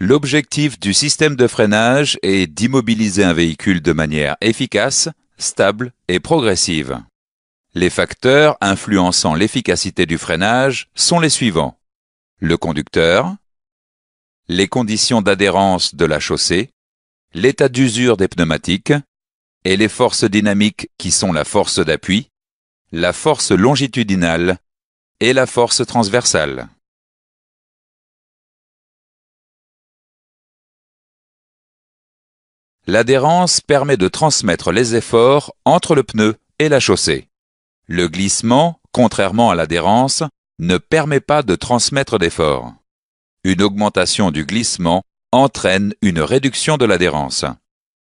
L'objectif du système de freinage est d'immobiliser un véhicule de manière efficace, stable et progressive. Les facteurs influençant l'efficacité du freinage sont les suivants: le conducteur, les conditions d'adhérence de la chaussée, l'état d'usure des pneumatiques et les forces dynamiques qui sont la force d'appui, la force longitudinale et la force transversale. L'adhérence permet de transmettre les efforts entre le pneu et la chaussée. Le glissement, contrairement à l'adhérence, ne permet pas de transmettre d'efforts. Une augmentation du glissement entraîne une réduction de l'adhérence.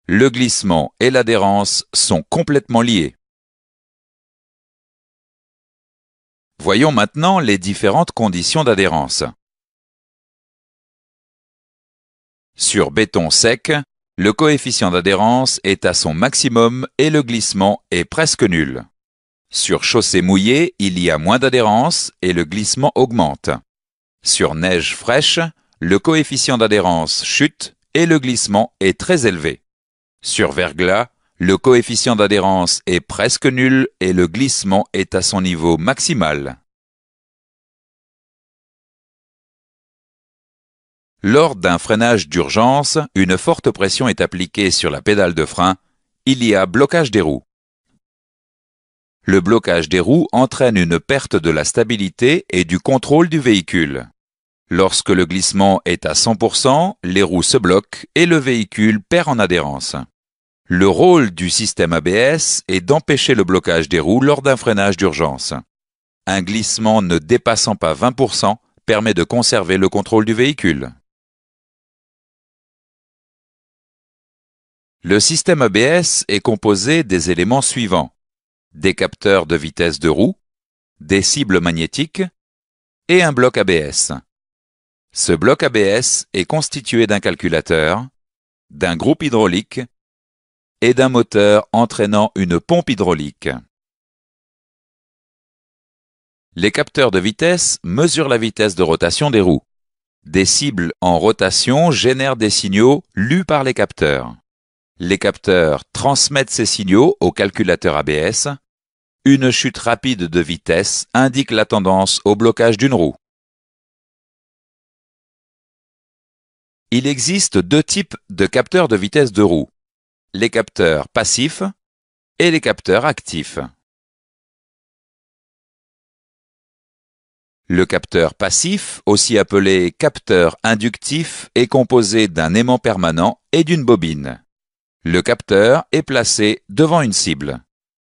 Le glissement et l'adhérence sont complètement liés. Voyons maintenant les différentes conditions d'adhérence. Sur béton sec, le coefficient d'adhérence est à son maximum et le glissement est presque nul. Sur chaussée mouillée, il y a moins d'adhérence et le glissement augmente. Sur neige fraîche, le coefficient d'adhérence chute et le glissement est très élevé. Sur verglas, le coefficient d'adhérence est presque nul et le glissement est à son niveau maximal. Lors d'un freinage d'urgence, une forte pression est appliquée sur la pédale de frein. Il y a blocage des roues. Le blocage des roues entraîne une perte de la stabilité et du contrôle du véhicule. Lorsque le glissement est à 100%, les roues se bloquent et le véhicule perd en adhérence. Le rôle du système ABS est d'empêcher le blocage des roues lors d'un freinage d'urgence. Un glissement ne dépassant pas 20% permet de conserver le contrôle du véhicule. Le système ABS est composé des éléments suivants: des capteurs de vitesse de roue, des cibles magnétiques et un bloc ABS. Ce bloc ABS est constitué d'un calculateur, d'un groupe hydraulique et d'un moteur entraînant une pompe hydraulique. Les capteurs de vitesse mesurent la vitesse de rotation des roues. Des cibles en rotation génèrent des signaux lus par les capteurs. Les capteurs transmettent ces signaux au calculateur ABS. Une chute rapide de vitesse indique la tendance au blocage d'une roue. Il existe deux types de capteurs de vitesse de roue: les capteurs passifs et les capteurs actifs. Le capteur passif, aussi appelé capteur inductif, est composé d'un aimant permanent et d'une bobine. Le capteur est placé devant une cible.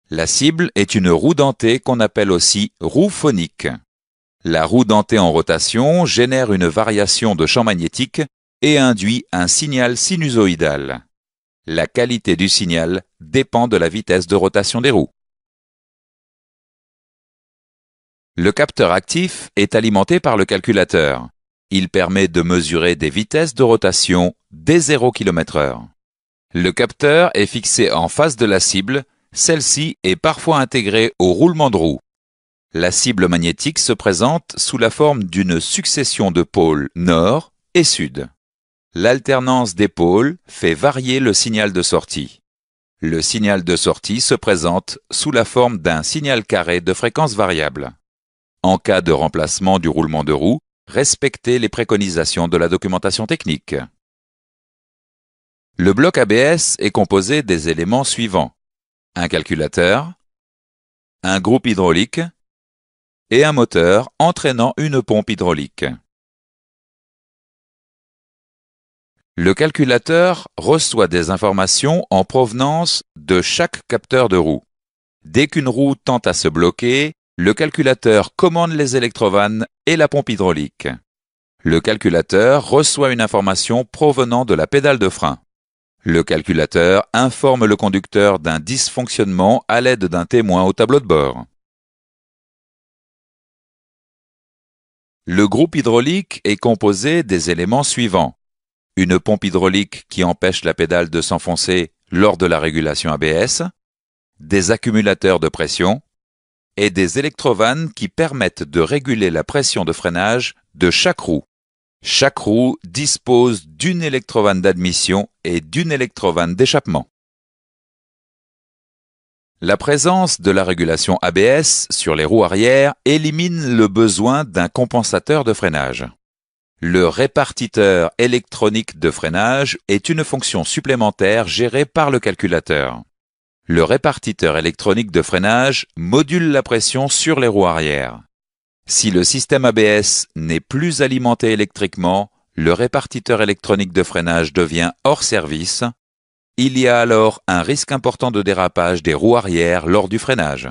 La cible est une roue dentée qu'on appelle aussi roue phonique. La roue dentée en rotation génère une variation de champ magnétique et induit un signal sinusoïdal. La qualité du signal dépend de la vitesse de rotation des roues. Le capteur actif est alimenté par le calculateur. Il permet de mesurer des vitesses de rotation dès 0 km/h. Le capteur est fixé en face de la cible. Celle-ci est parfois intégrée au roulement de roue. La cible magnétique se présente sous la forme d'une succession de pôles nord et sud. L'alternance des pôles fait varier le signal de sortie. Le signal de sortie se présente sous la forme d'un signal carré de fréquence variable. En cas de remplacement du roulement de roue, respectez les préconisations de la documentation technique. Le bloc ABS est composé des éléments suivants: un calculateur, un groupe hydraulique et un moteur entraînant une pompe hydraulique. Le calculateur reçoit des informations en provenance de chaque capteur de roue. Dès qu'une roue tend à se bloquer, le calculateur commande les électrovannes et la pompe hydraulique. Le calculateur reçoit une information provenant de la pédale de frein. Le calculateur informe le conducteur d'un dysfonctionnement à l'aide d'un témoin au tableau de bord. Le groupe hydraulique est composé des éléments suivants: une pompe hydraulique qui empêche la pédale de s'enfoncer lors de la régulation ABS, des accumulateurs de pression et des électrovannes qui permettent de réguler la pression de freinage de chaque roue. Chaque roue dispose d'une électrovanne d'admission et d'une électrovanne d'échappement. La présence de la régulation ABS sur les roues arrière élimine le besoin d'un compensateur de freinage. Le répartiteur électronique de freinage est une fonction supplémentaire gérée par le calculateur. Le répartiteur électronique de freinage module la pression sur les roues arrière. Si le système ABS n'est plus alimenté électriquement, le répartiteur électronique de freinage devient hors service. Il y a alors un risque important de dérapage des roues arrière lors du freinage.